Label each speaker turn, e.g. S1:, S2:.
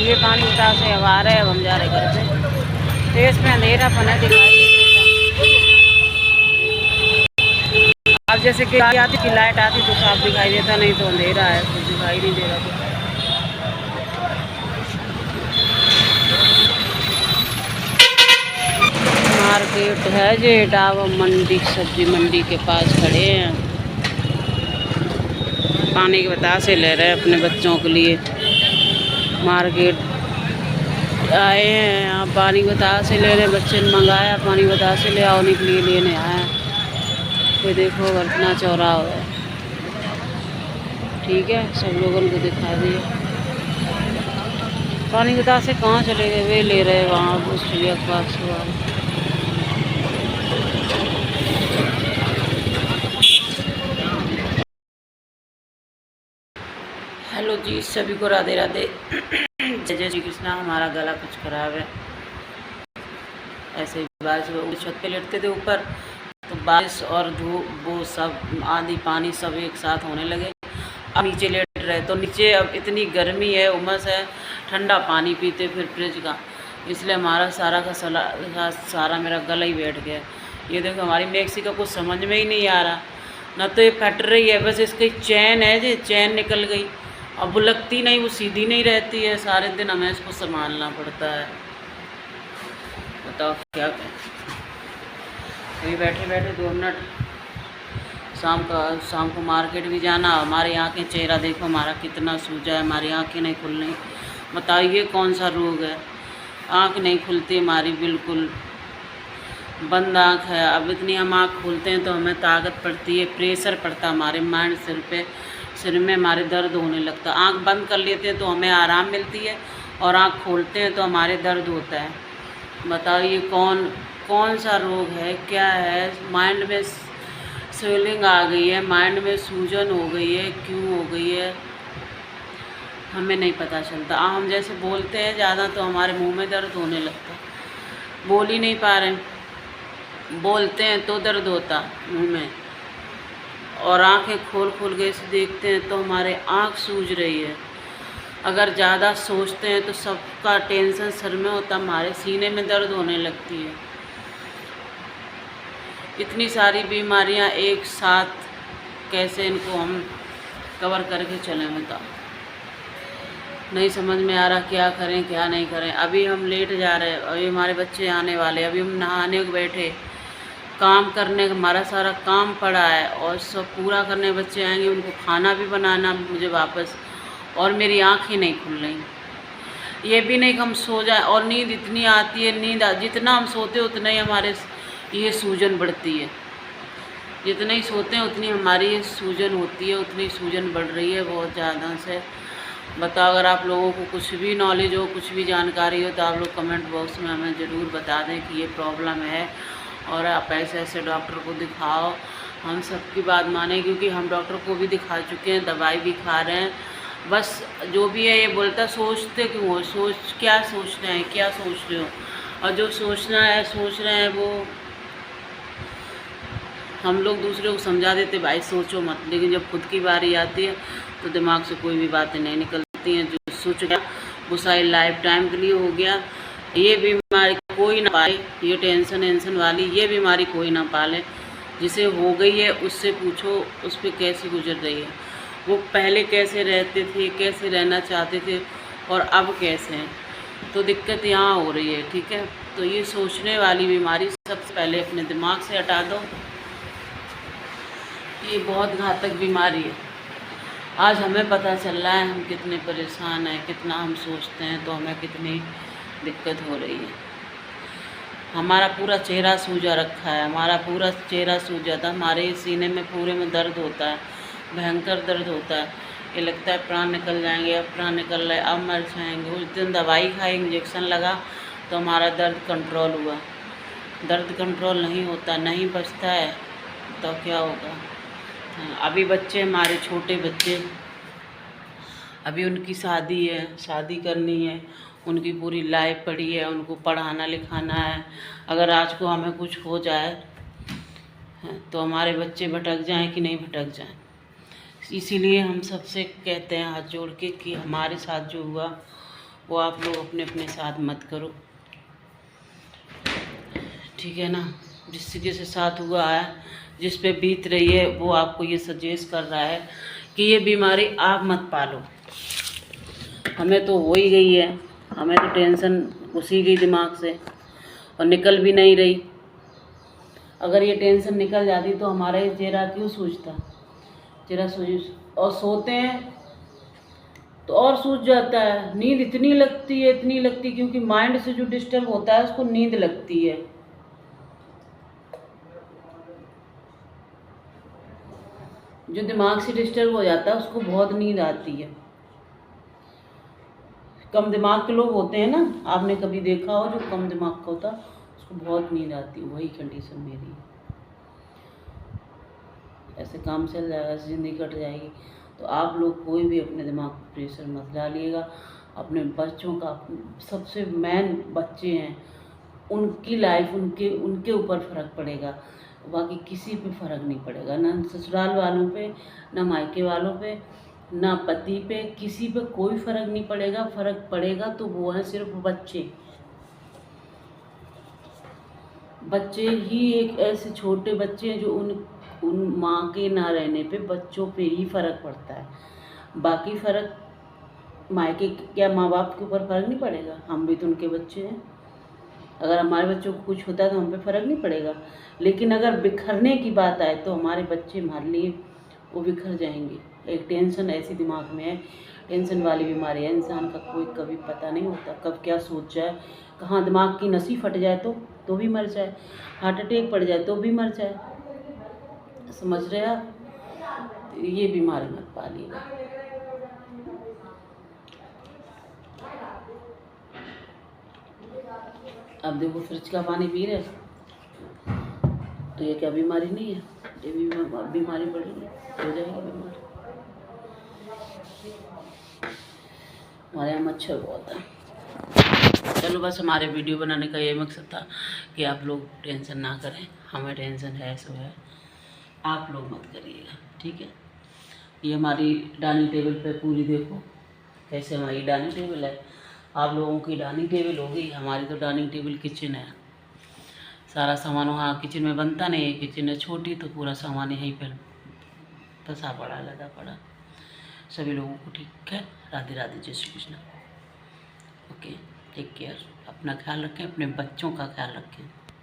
S1: ये पानी उतार से अब आ रहे हैं, अब हम जा रहे घर पे। तो इसमें अंधेरापन है, दिखाई नहीं देता। अब जैसे कि आती कि लाइट आती तो साफ दिखाई देता, नहीं तो अंधेरा है, कुछ दिखाई नहीं दे रहा कुछ। मार्केट है जे डावा मंडी, सब्जी मंडी के पास खड़े हैं। पानी के बतासे ले रहे हैं अपने बच्चों के लिए। मार्केट आए हैं, यहाँ पानी बतासे ले रहे हैं। बच्चे ने मंगाया पानी बतासे ले आओ के लिए लेने आए हैं। ये देखो इतना चौड़ा हुआ है, ठीक है। सब लोगों को दिखा दिए। पानी बतासे कहाँ चले गए, वे ले रहे हैं वहाँ ऑस्ट्रेलिया के पास हुआ। हेलो जी, सभी को राधे राधे, जय जय श्री कृष्णा। हमारा गला कुछ खराब है, ऐसे ही बारिश छत पे लेटते थे ऊपर, तो बारिश और धूप वो सब आंधी पानी सब एक साथ होने लगे। अब नीचे लेट रहे तो नीचे अब इतनी गर्मी है, उमस है, ठंडा पानी पीते फिर फ्रिज का, इसलिए हमारा सारा मेरा गला ही बैठ गया। ये देखो हमारी मैक्सी का कुछ समझ में ही नहीं आ रहा, ना तो ये फट रही है, बस इसकी चैन है जो चैन निकल गई। अब वो लगती नहीं, वो सीधी नहीं रहती है, सारे दिन हमें इसको संभालना पड़ता है। बताओ क्या करें। अभी बैठे बैठे 2 मिनट, शाम को मार्केट भी जाना। हमारी आँखें, चेहरा देखो हमारा कितना सूजा है, हमारी आँखें नहीं खुल रही। बताइए कौन सा रोग है, आँख नहीं खुलती हमारी, बिल्कुल बंद आँख है। अब इतनी हम आँख खोलते हैं तो हमें ताकत पड़ती है, प्रेशर पड़ता है हमारे माइंड, सिर में हमारे दर्द होने लगता है। आँख बंद कर लेते हैं तो हमें आराम मिलती है, और आँख खोलते हैं तो हमारे दर्द होता है। बताइए कौन सा रोग है, क्या है। माइंड में स्वेलिंग आ गई है, माइंड में सूजन हो गई है, क्यों हो गई है हमें नहीं पता चलता। हम जैसे बोलते हैं ज़्यादा तो हमारे मुंह में दर्द होने लगता है, बोल ही नहीं पा रहे, बोलते हैं तो दर्द होता मुंह में। और आंखें खोल के से देखते हैं तो हमारे आँख सूज रही है। अगर ज़्यादा सोचते हैं तो सबका टेंशन सर में होता, हमारे सीने में दर्द होने लगती है। इतनी सारी बीमारियां एक साथ, कैसे इनको हम कवर करके चलें, बताओ। नहीं समझ में आ रहा क्या करें क्या नहीं करें। अभी हम लेट जा रहे हैं, अभी हमारे बच्चे आने वाले, अभी हम नहाने को बैठे, काम करने का हमारा सारा काम पड़ा है, और सब पूरा करने बच्चे आएंगे, उनको खाना भी बनाना मुझे वापस, और मेरी आँखें नहीं खुल रही। ये भी नहीं कि हम सो जाए, और नींद इतनी आती है, जितना हम सोते उतना ही हमारे ये सूजन बढ़ती है। जितना ही सोते हैं उतनी हमारी ये सूजन होती है, उतनी सूजन बढ़ रही है बहुत ज़्यादा से। बताओ, अगर आप लोगों को कुछ भी नॉलेज हो, कुछ भी जानकारी हो, तो आप लोग कमेंट बॉक्स में हमें ज़रूर बता दें कि ये प्रॉब्लम है, और आप ऐसे डॉक्टर को दिखाओ। हम सबकी बात माने, क्योंकि हम डॉक्टर को भी दिखा चुके हैं, दवाई भी खा रहे हैं। बस जो भी है ये बोलता, सोचते क्यों हो, क्या सोच रहे हैं, क्या सोच रहे हो, और जो सोचना है सोच रहे हैं वो हम लोग दूसरे को समझा देते, भाई सोचो मत, लेकिन जब खुद की बारी आती है तो दिमाग से कोई भी बातें नहीं निकलती हैं। जो सोच गया वो सारी लाइफ टाइम के लिए हो गया। ये बीमारी कोई ना पाले, ये टेंशन वाली ये बीमारी कोई ना पाले। जिसे हो गई है उससे पूछो उस पर कैसी गुजर रही है, वो पहले कैसे रहते थे, कैसे रहना चाहते थे, और अब कैसे हैं। तो दिक्कत यहाँ हो रही है, ठीक है। तो ये सोचने वाली बीमारी सबसे पहले अपने दिमाग से हटा दो। ये बहुत घातक बीमारी है। आज हमें पता चल रहा है हम कितने परेशान हैं, कितना हम सोचते हैं तो हमें कितनी दिक्कत हो रही है। हमारा पूरा चेहरा सूजा रखा है, हमारा पूरा चेहरा सूजा था, हमारे सीने में पूरे में दर्द होता है, भयंकर दर्द होता है। ये लगता है प्राण निकल जाएंगे, अब प्राण निकल रहे, अब मर जाएंगे। उस दिन दवाई खाई, इंजेक्शन लगा तो हमारा दर्द कंट्रोल हुआ। दर्द कंट्रोल नहीं होता, नहीं बचता है तो क्या होगा। अभी बच्चे हमारे छोटे बच्चे, अभी उनकी शादी है, शादी करनी है, उनकी पूरी लाइफ पड़ी है, उनको पढ़ाना लिखाना है। अगर आज को हमें कुछ हो जाए तो हमारे बच्चे भटक जाएं कि नहीं भटक जाएं। इसीलिए हम सबसे कहते हैं हाथ जोड़ के कि हमारे साथ जो हुआ वो आप लोग अपने अपने साथ मत करो, ठीक है ना। जिस के साथ हुआ है, जिस पे बीत रही है, वो आपको ये सजेस्ट कर रहा है कि ये बीमारी आप मत पालो। हमें तो हो ही गई है, हमें तो टेंशन घुस ही गई दिमाग से और निकल भी नहीं रही। अगर ये टेंशन निकल जाती तो हमारा ये चेहरा क्यों सूझता, चेहरा सूझ, और सोते हैं तो और सूझ जाता है। नींद इतनी लगती है, इतनी लगती है, क्योंकि माइंड से जो डिस्टर्ब होता है उसको नींद लगती है। जो दिमाग से डिस्टर्ब हो जाता है उसको बहुत नींद आती है। कम दिमाग के लोग होते हैं ना, आपने कभी देखा हो, जो कम दिमाग का होता है उसको बहुत नींद आती है। वही कंडीशन मेरी है। ऐसे काम चल जाएगा, ऐसे ज़िंदगी कट जाएगी। तो आप लोग कोई भी अपने दिमाग पर प्रेशर मत डालिएगा। अपने बच्चों का, सबसे मेन बच्चे हैं, उनकी लाइफ, उनके ऊपर फ़र्क पड़ेगा, बाकी किसी पे फ़र्क नहीं पड़ेगा। ना ससुराल वालों पे, ना मायके वालों पे, ना पति पे, किसी पे कोई फ़र्क नहीं पड़ेगा। फ़र्क पड़ेगा तो वो है सिर्फ बच्चे। बच्चे ही एक ऐसे छोटे बच्चे हैं जो उन माँ के ना रहने पे बच्चों पे ही फ़र्क पड़ता है। बाकी फ़र्क मायके, क्या माँ बाप के ऊपर फ़र्क नहीं पड़ेगा? हम भी तो उनके बच्चे हैं। अगर हमारे बच्चों को कुछ होता है तो हम पे फ़र्क नहीं पड़ेगा। लेकिन अगर बिखरने की बात आए तो हमारे बच्चे हमारे लिए वो बिखर जाएंगे। एक टेंशन ऐसी दिमाग में है, टेंशन वाली बीमारी है। इंसान का कोई कभी पता नहीं होता कब क्या सोच जाए, कहाँ दिमाग की नसी फट जाए तो भी मर जाए, हार्ट अटैक पड़ जाए तो भी मर जाए। समझ रहे हैं आप? तो ये बीमारी मत पालिएगा। अब देखो फ्रिज का पानी पी रहे तो ये क्या बीमारी नहीं है? ये भी बीमारी बढ़ेगी, हो जाएगी बीमारी। हमारे यहाँ मच्छर बहुत है। चलो बस हमारे वीडियो बनाने का ये मकसद था कि आप लोग टेंशन ना करें। हमें टेंशन है सो है, आप लोग मत करिएगा, ठीक है। ये हमारी डाइनिंग टेबल पे पूरी देखो कैसे हमारी डाइनिंग टेबल है। आप लोगों की डाइनिंग टेबल होगी, हमारी तो डाइनिंग टेबल किचन है। सारा सामान वहाँ किचन में बनता नहीं है, किचन है छोटी तो पूरा सामान यहीं पर फंसा पड़ा, लगा पड़ा। सभी लोगों को ठीक है, राधे राधे, जय Shri Krishna. Okay, take care, अपना ख्याल रखें, अपने बच्चों का ख्याल रखें।